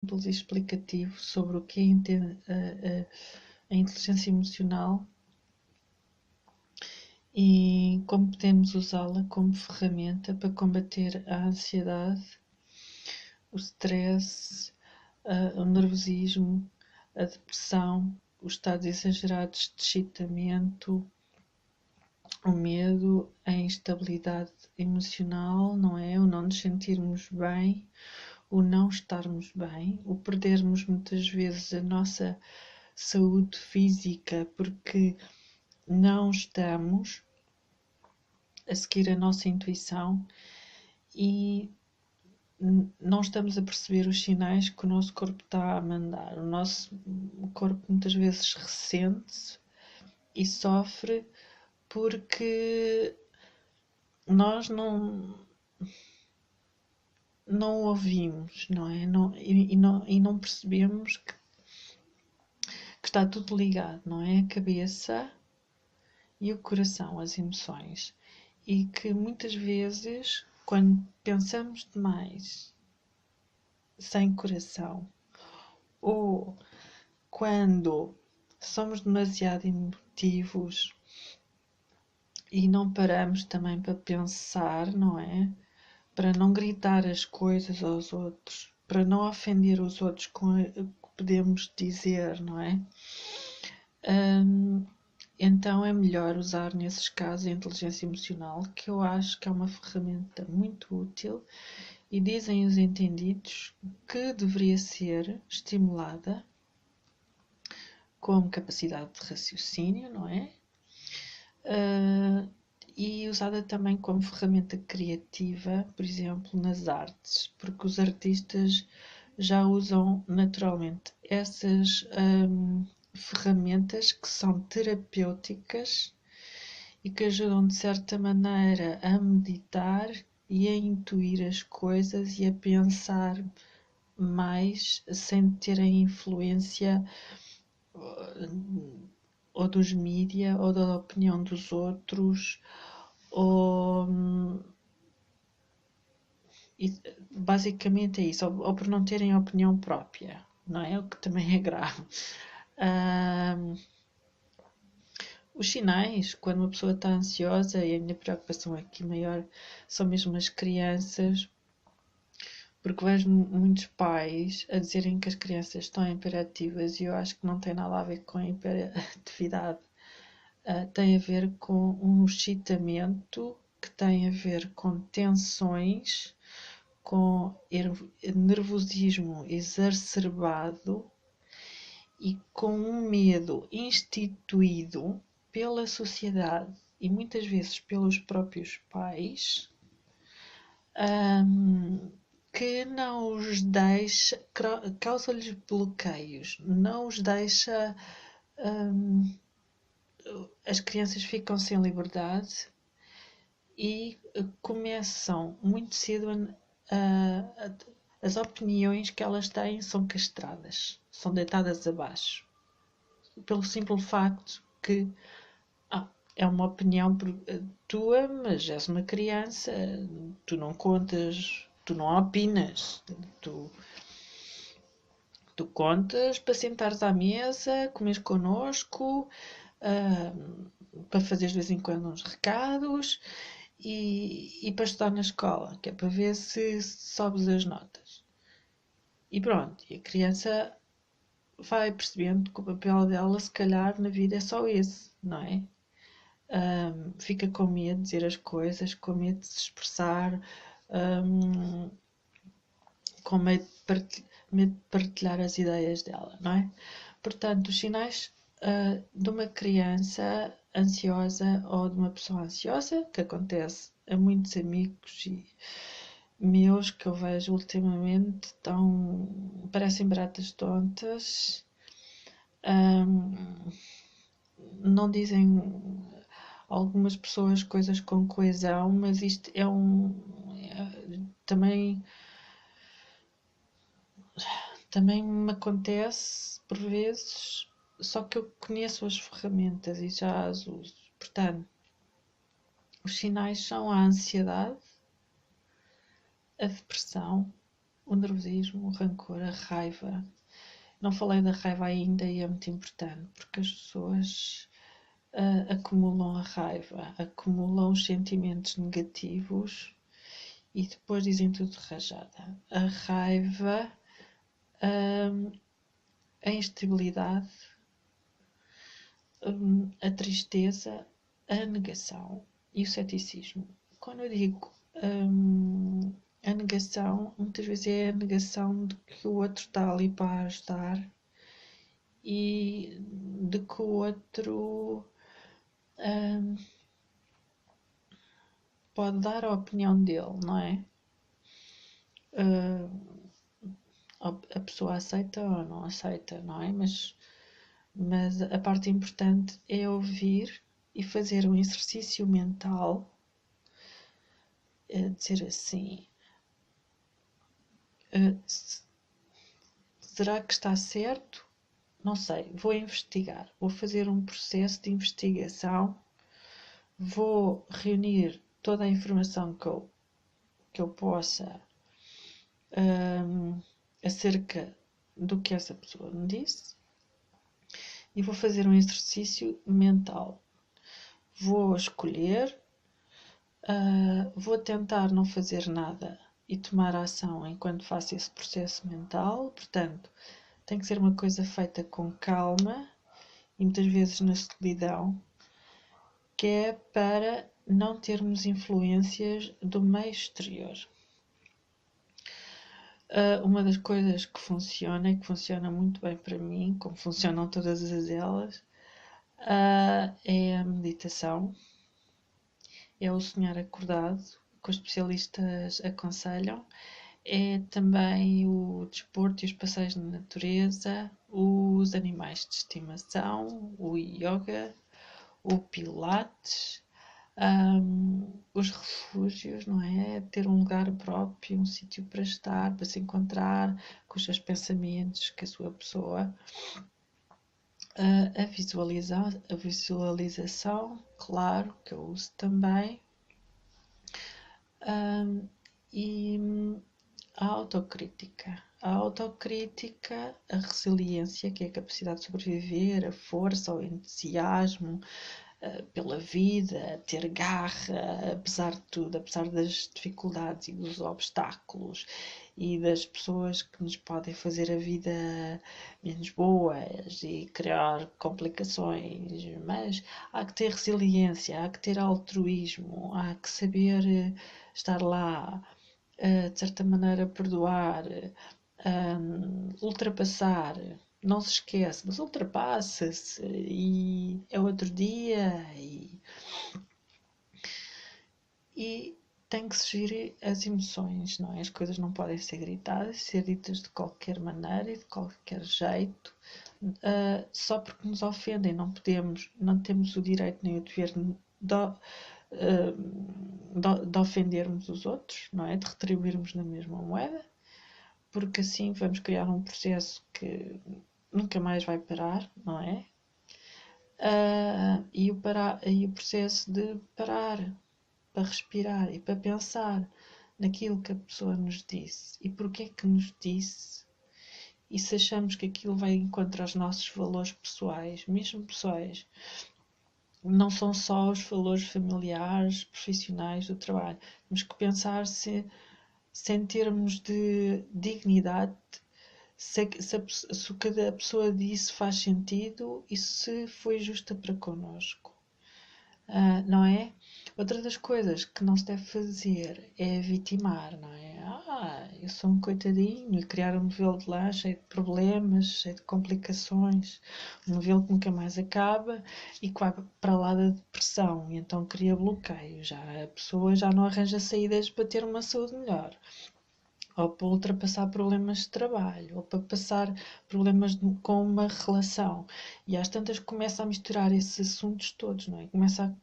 simples e explicativo sobre o que é a inteligência emocional e como podemos usá-la como ferramenta para combater a ansiedade, o stress, o nervosismo, a depressão, os estados exagerados de excitamento, o medo, a instabilidade emocional, não é? O não nos sentirmos bem, o não estarmos bem, o perdermos muitas vezes a nossa saúde física porque não estamos a seguir a nossa intuição e não estamos a perceber os sinais que o nosso corpo está a mandar. O nosso corpo muitas vezes ressente e sofre porque nós não ouvimos, não é? E não percebemos que está tudo ligado, não é? A cabeça e o coração, as emoções. E que muitas vezes, quando pensamos demais sem coração, ou quando somos demasiado emotivos e não paramos também para pensar, não é? Para não gritar as coisas aos outros, para não ofender os outros com o que podemos dizer, não é? Então é melhor usar nesses casos a inteligência emocional, que eu acho que é uma ferramenta muito útil e dizem os entendidos que deveria ser estimulada como capacidade de raciocínio, não é? E usada também como ferramenta criativa, por exemplo, nas artes, porque os artistas já usam naturalmente essas ferramentas que são terapêuticas e que ajudam de certa maneira a meditar e a intuir as coisas e a pensar mais sem terem influência ou dos mídia ou da opinião dos outros ou basicamente é isso, ou por não terem opinião própria, não é? O que também é grave. Os sinais, quando uma pessoa está ansiosa, e a minha preocupação aqui maior são mesmo as crianças, porque vejo muitos pais a dizerem que as crianças estão hiperativas e eu acho que não tem nada a ver com a hiperatividade. Tem a ver com um excitamento que tem a ver com tensões, com nervosismo exacerbado e com um medo instituído pela sociedade e muitas vezes pelos próprios pais, que não os deixa, causa-lhes bloqueios, não os deixa. As crianças ficam sem liberdade e começam muito cedo as opiniões que elas têm são castradas, são deitadas abaixo, pelo simples facto que é uma opinião tua, mas és uma criança, tu não contas, tu não opinas, tu, tu contas para sentares à mesa, comeres connosco, para fazer de vez em quando uns recados e para estudar na escola, que é para ver se sobes as notas. E pronto, e a criança vai percebendo que o papel dela, se calhar, na vida é só esse, não é? Fica com medo de dizer as coisas, com medo de se expressar, com medo de partilhar as ideias dela, não é? Portanto, os sinais de uma criança ansiosa ou de uma pessoa ansiosa, que acontece a muitos amigos e meus que eu vejo ultimamente, parecem baratas tontas, não dizem algumas pessoas coisas com coesão, mas isto também me acontece por vezes, só que eu conheço as ferramentas e já as uso. Portanto, os sinais são a ansiedade, a depressão, o nervosismo, o rancor, a raiva. Não falei da raiva ainda e é muito importante, porque as pessoas acumulam a raiva, acumulam os sentimentos negativos e depois dizem tudo de rajada. A raiva, a instabilidade, a tristeza, a negação e o ceticismo. Quando eu digo a negação, muitas vezes é a negação de que o outro está ali para ajudar e de que o outro pode dar a opinião dele, não é? A pessoa aceita ou não aceita, não é? Mas a parte importante é ouvir e fazer um exercício mental, dizer assim, será que está certo? Não sei, vou investigar, vou fazer um processo de investigação, vou reunir toda a informação que eu possa acerca do que essa pessoa me disse e vou fazer um exercício mental. Vou escolher, vou tentar não fazer nada e tomar ação enquanto faço esse processo mental. Portanto, tem que ser uma coisa feita com calma e muitas vezes na solidão, que é para não termos influências do meio exterior. Uma das coisas que funciona e que funciona muito bem para mim, como funcionam todas elas, é a meditação, é o sonhar acordado, que os especialistas aconselham, é também o desporto e os passeios na natureza, os animais de estimação, o yoga, o pilates, os refúgios, não é? Ter um lugar próprio, um sítio para estar, para se encontrar com os seus pensamentos, com a sua pessoa. A visualização, claro, que eu uso também. E a autocrítica. A autocrítica, a resiliência, que é a capacidade de sobreviver, a força, o entusiasmo, pela vida, ter garra, apesar de tudo, apesar das dificuldades e dos obstáculos e das pessoas que nos podem fazer a vida menos boas e criar complicações, mas há que ter resiliência, há que ter altruísmo, há que saber estar lá, de certa maneira perdoar, ultrapassar. Não se esquece, mas ultrapassa-se e é outro dia e tem que se gerir as emoções, não é? As coisas não podem ser gritadas, ser ditas de qualquer maneira e de qualquer jeito, só porque nos ofendem. Não temos o direito nem o dever de ofendermos os outros, não é? De retribuirmos na mesma moeda, porque assim vamos criar um processo que nunca mais vai parar, não é? E o processo de parar para respirar e para pensar naquilo que a pessoa nos disse e porque é que nos disse e se achamos que aquilo vai encontrar os nossos valores pessoais, mesmo pessoais, não são só os valores familiares, profissionais do trabalho. Temos que pensar se em termos de dignidade, se o que a pessoa disse faz sentido e se foi justa para connosco. Não é? Outra das coisas que não se deve fazer é vitimar, não é? Eu sou um coitadinho e criar um novelo de lá cheio de problemas, cheio de complicações, um novelo que nunca mais acaba e que vai para lá da depressão e então cria bloqueio. Já a pessoa já não arranja saídas para ter uma saúde melhor, ou para ultrapassar problemas de trabalho, ou para passar problemas com uma relação. E às tantas começa a misturar esses assuntos todos, não é? Começa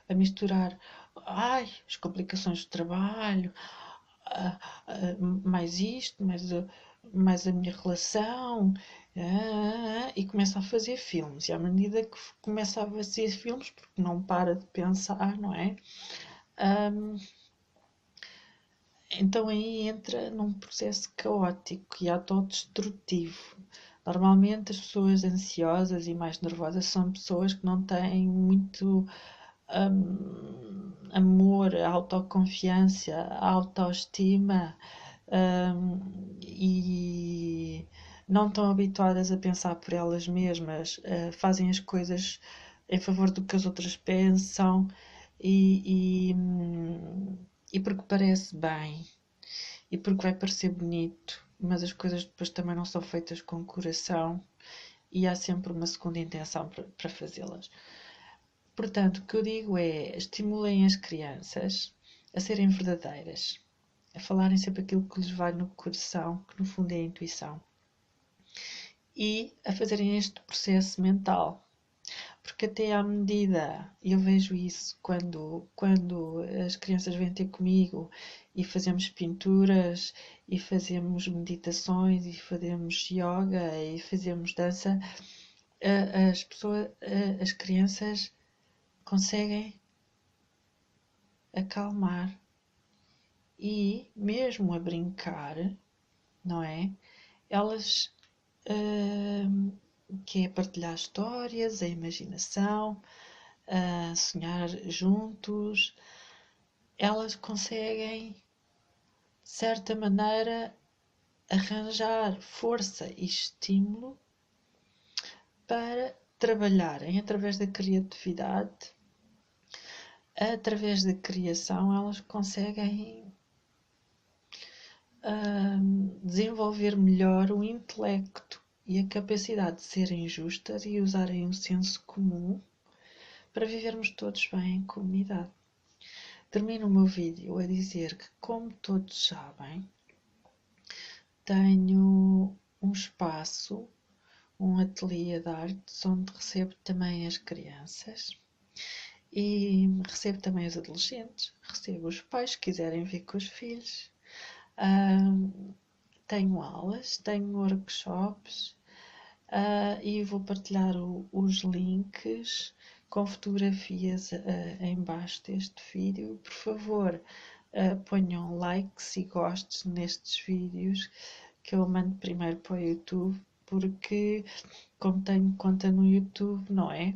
a misturar, as complicações do trabalho, mais isto, mais a minha relação, e começa a fazer filmes. E à medida que começa a fazer filmes, porque não para de pensar, não é? então aí entra num processo caótico e autodestrutivo. Normalmente as pessoas ansiosas e mais nervosas são pessoas que não têm muito amor, autoconfiança, autoestima, e não estão habituadas a pensar por elas mesmas, fazem as coisas em favor do que as outras pensam e porque parece bem e porque vai parecer bonito, mas as coisas depois também não são feitas com coração e há sempre uma segunda intenção para fazê-las. Portanto, o que eu digo é: estimulem as crianças a serem verdadeiras, a falarem sempre aquilo que lhes vai no coração, que no fundo é a intuição, e a fazerem este processo mental. Porque até à medida, eu vejo isso quando as crianças vêm ter comigo e fazemos pinturas e fazemos meditações e fazemos yoga e fazemos dança, as crianças conseguem acalmar e mesmo a brincar, não é? Elas que é partilhar histórias, a imaginação, a sonhar juntos, elas conseguem, de certa maneira, arranjar força e estímulo para trabalharem através da criatividade, através da criação, elas conseguem desenvolver melhor o intelecto e a capacidade de serem justas e usarem o senso comum para vivermos todos bem em comunidade. Termino o meu vídeo a dizer que, como todos sabem, tenho um espaço, um ateliê de artes, onde recebo também as crianças e recebo também os adolescentes, recebo os pais que quiserem vir com os filhos. Tenho aulas, tenho workshops, e vou partilhar os links com fotografias em baixo deste vídeo. Por favor, ponham likes e gostos nestes vídeos que eu mando primeiro para o YouTube, porque como tenho conta no YouTube, não é?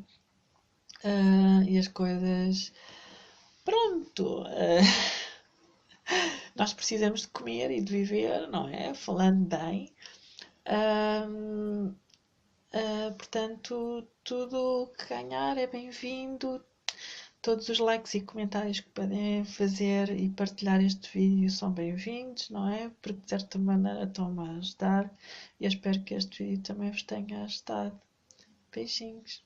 E as coisas, pronto, nós precisamos de comer e de viver, não é? Falando bem. Portanto, tudo o que ganhar é bem-vindo. Todos os likes e comentários que podem fazer e partilhar este vídeo são bem-vindos, não é? Porque de certa maneira estão-me a ajudar e eu espero que este vídeo também vos tenha ajudado. Beijinhos.